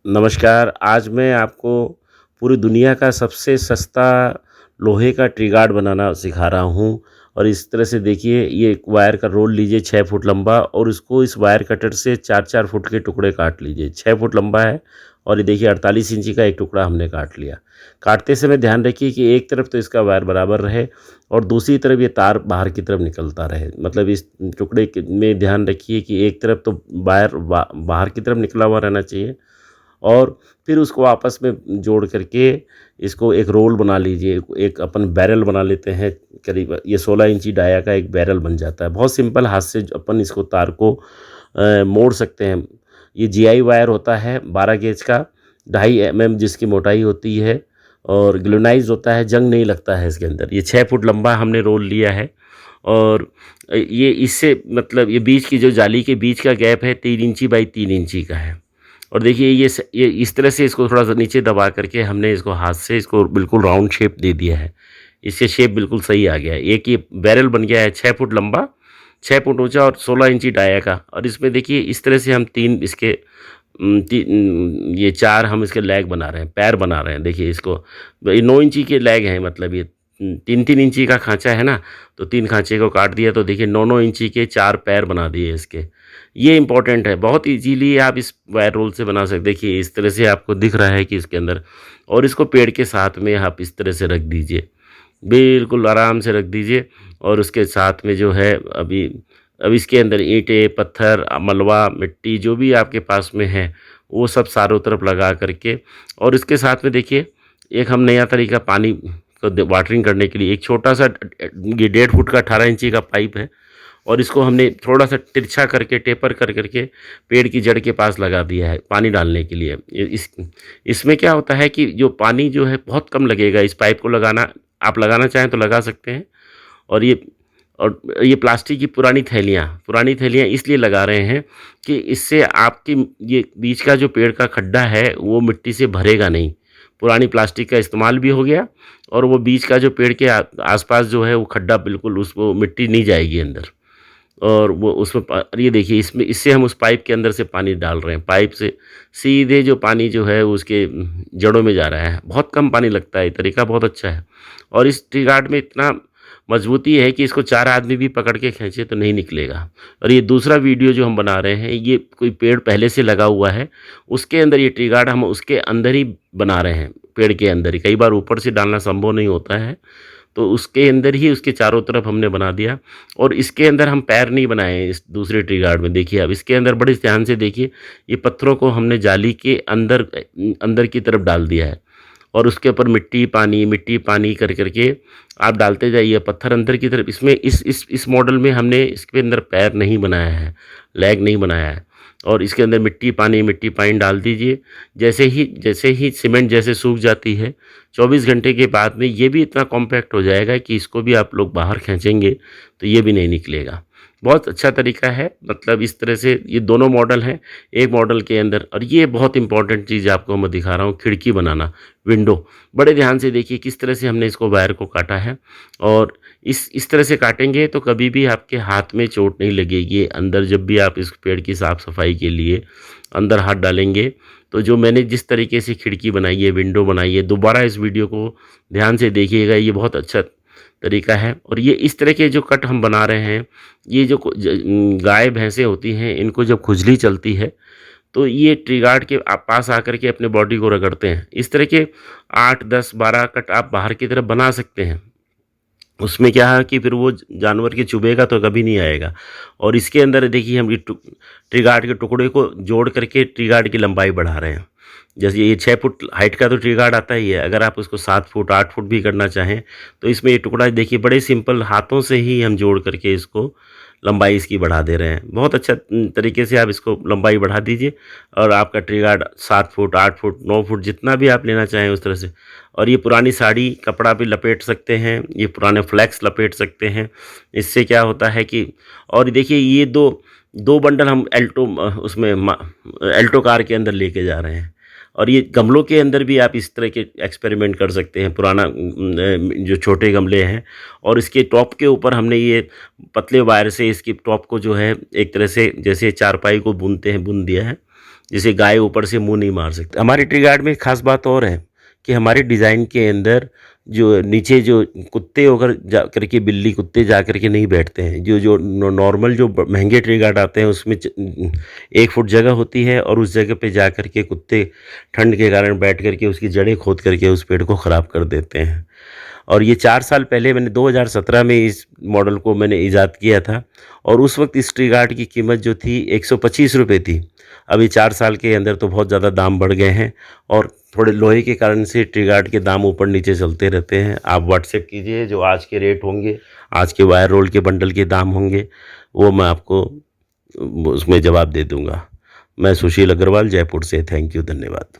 नमस्कार, आज मैं आपको पूरी दुनिया का सबसे सस्ता लोहे का ट्री गार्ड बनाना सिखा रहा हूँ। और इस तरह से देखिए, ये एक वायर का रोल लीजिए 6 फुट लंबा और इसको इस वायर कटर से 4-4 फुट के टुकड़े काट लीजिए। 6 फुट लंबा है और ये देखिए 48 इंची का एक टुकड़ा हमने काट लिया। काटते समय ध्यान रखिए कि एक तरफ तो इसका वायर बराबर रहे और दूसरी तरफ ये तार बाहर की तरफ निकलता रहे। मतलब इस टुकड़े में ध्यान रखिए कि एक तरफ तो वायर बाहर की तरफ निकला हुआ रहना चाहिए और फिर उसको आपस में जोड़ करके इसको एक रोल बना लीजिए। एक अपन बैरल बना लेते हैं, करीब ये 16 इंची डाया का एक बैरल बन जाता है। बहुत सिंपल, हाथ से अपन इसको तार को मोड़ सकते हैं। ये जीआई वायर होता है 12 गेज का, 2.5 जिसकी मोटाई होती है और ग्लोनाइज होता है, जंग नहीं लगता है इसके अंदर। ये 6 फुट लंबा हमने रोल लिया है और ये इससे मतलब ये बीच की जो जाली के बीच का गैप है 3 इंची बाई 3 इंची का है। और देखिए ये इस तरह से इसको थोड़ा सा नीचे दबा करके हमने इसको हाथ से इसको बिल्कुल राउंड शेप दे दिया है। इससे शेप बिल्कुल सही आ गया है। एक ये बैरल बन गया है 6 फुट लंबा, 6 फुट ऊंचा और 16 इंची डाया का। और इसमें देखिए इस तरह से हम तीन इसके ये 4 हम इसके लेग बना रहे हैं, पैर बना रहे हैं। देखिए इसको 9 इंची के लेग हैं, मतलब ये 3-3 इंची का खांचा है ना, तो 3 खांचे को काट दिया तो देखिए 9-9 इंची के 4 पैर बना दिए इसके। ये इम्पोर्टेंट है, बहुत इजीली आप इस वायर रोल से बना सकते। देखिए इस तरह से आपको दिख रहा है कि इसके अंदर, और इसको पेड़ के साथ में आप इस तरह से रख दीजिए, बिल्कुल आराम से रख दीजिए। और उसके साथ में जो है अब इसके अंदर ईंटें, पत्थर, मलबा, मिट्टी जो भी आपके पास में है वो सब चारों तरफ लगा करके, और इसके साथ में देखिए एक हम नया तरीका पानी को वाटरिंग करने के लिए एक छोटा सा ये 1.5 फुट का 18 इंची का पाइप है और इसको हमने थोड़ा सा तिरछा करके टेपर कर करके पेड़ की जड़ के पास लगा दिया है पानी डालने के लिए। इसमें क्या होता है कि जो पानी जो है बहुत कम लगेगा। इस पाइप को लगाना, आप लगाना चाहें तो लगा सकते हैं। और ये प्लास्टिक की पुरानी थैलियाँ इसलिए लगा रहे हैं कि इससे आपकी ये बीच का जो पेड़ का खड्डा है वो मिट्टी से भरेगा नहीं। पुरानी प्लास्टिक का इस्तेमाल भी हो गया और वो बीच का जो पेड़ के आसपास जो है वो खड्डा बिल्कुल उसको मिट्टी नहीं जाएगी अंदर। और वो उसमें ये देखिए इसमें इससे हम उस पाइप के अंदर से पानी डाल रहे हैं। पाइप से सीधे जो पानी जो है वो उसके जड़ों में जा रहा है। बहुत कम पानी लगता है, ये तरीका बहुत अच्छा है। और इस ट्री गार्ड में इतना मजबूती है कि इसको 4 आदमी भी पकड़ के खींचे तो नहीं निकलेगा। और ये दूसरा वीडियो जो हम बना रहे हैं, ये कोई पेड़ पहले से लगा हुआ है, उसके अंदर ये ट्री गार्ड हम उसके अंदर ही बना रहे हैं, पेड़ के अंदर ही। कई बार ऊपर से डालना संभव नहीं होता है, तो उसके अंदर ही उसके चारों तरफ हमने बना दिया। और इसके अंदर हम पैर नहीं बनाए हैं इस दूसरे ट्री गार्ड में। देखिए अब इसके अंदर बड़े ध्यान से देखिए, ये पत्थरों को हमने जाली के अंदर अंदर की तरफ डाल दिया है और उसके ऊपर मिट्टी पानी कर करके आप डालते जाइए पत्थर अंदर की तरफ। इसमें इस मॉडल में हमने इसके अंदर पैर नहीं बनाया है, लेग नहीं बनाया है। और इसके अंदर मिट्टी पानी डाल दीजिए। जैसे ही सीमेंट जैसे सूख जाती है, 24 घंटे के बाद में ये भी इतना कॉम्पैक्ट हो जाएगा कि इसको भी आप लोग बाहर खींचेंगे तो ये भी नहीं निकलेगा। बहुत अच्छा तरीका है। मतलब इस तरह से ये दोनों मॉडल हैं एक मॉडल के अंदर। और ये बहुत इंपॉर्टेंट चीज़ आपको मैं दिखा रहा हूँ, खिड़की बनाना, विंडो। बड़े ध्यान से देखिए किस तरह से हमने इसको वायर को काटा है। और इस तरह से काटेंगे तो कभी भी आपके हाथ में चोट नहीं लगेगी। अंदर जब भी आप इस पेड़ की साफ़ सफाई के लिए अंदर हाथ डालेंगे तो जो मैंने जिस तरीके से खिड़की बनाई है, विंडो बनाई है, दोबारा इस वीडियो को ध्यान से देखिएगा, ये बहुत अच्छा तरीका है। और ये इस तरह के जो कट हम बना रहे हैं, ये जो गाय भैंसें होती हैं, इनको जब खुजली चलती है तो ये ट्री गार्ड के पास आकर के अपने बॉडी को रगड़ते हैं। इस तरह के 8, 10, 12 कट आप बाहर की तरफ बना सकते हैं। उसमें क्या है कि फिर वो जानवर के चुभेगा तो कभी नहीं आएगा। और इसके अंदर देखिए हम ये ट्री गार्ड के टुकड़े को जोड़ करके ट्री गार्ड की लंबाई बढ़ा रहे हैं। जैसे ये 6 फुट हाइट का तो ट्री गार्ड आता ही है, अगर आप उसको 7 फुट 8 फुट भी करना चाहें तो इसमें ये टुकड़ा देखिए बड़े सिंपल हाथों से ही हम जोड़ करके इसको लंबाई इसकी बढ़ा दे रहे हैं। बहुत अच्छा तरीके से आप इसको लंबाई बढ़ा दीजिए और आपका tree guard 7 foot 8 foot 9 foot जितना भी आप लेना चाहें उस तरह से। और ये पुरानी साड़ी कपड़ा भी लपेट सकते हैं, ये पुराने फ्लैक्स लपेट सकते हैं। इससे क्या होता है कि, और देखिए ये दो बंडल हम एल्टो कार के अंदर लेके जा रहे हैं। और ये गमलों के अंदर भी आप इस तरह के एक्सपेरिमेंट कर सकते हैं। पुराना जो छोटे गमले हैं और इसके टॉप के ऊपर हमने ये पतले वायर से इसकी टॉप को जो है एक तरह से जैसे चारपाई को बुनते हैं बुन दिया है। जिसे गाय ऊपर से मुँह नहीं मार सकती। हमारे ट्री गार्ड में एक खास बात और है कि हमारे डिज़ाइन के अंदर जो नीचे जो कुत्ते होकर जा करके बिल्ली कुत्ते जा करके नहीं बैठते हैं। जो नॉर्मल जो महंगे ट्री गार्ड आते हैं उसमें 1 फुट जगह होती है और उस जगह पे जा करके कुत्ते ठंड के कारण बैठ करके उसकी जड़ें खोद करके उस पेड़ को ख़राब कर देते हैं। और ये 4 साल पहले मैंने 2017 में इस मॉडल को मैंने इजाद किया था और उस वक्त इस ट्री गार्ड की कीमत जो थी 125 रुपये थी। अभी 4 साल के अंदर तो बहुत ज़्यादा दाम बढ़ गए हैं और थोड़े लोहे के कारण से ट्री गार्ड के दाम ऊपर नीचे चलते रहते हैं। आप व्हाट्सएप कीजिए, जो आज के रेट होंगे, आज के वायर रोल के बंडल के दाम होंगे, वो मैं आपको उसमें जवाब दे दूँगा। मैं सुशील अग्रवाल, जयपुर से। थैंक यू, धन्यवाद।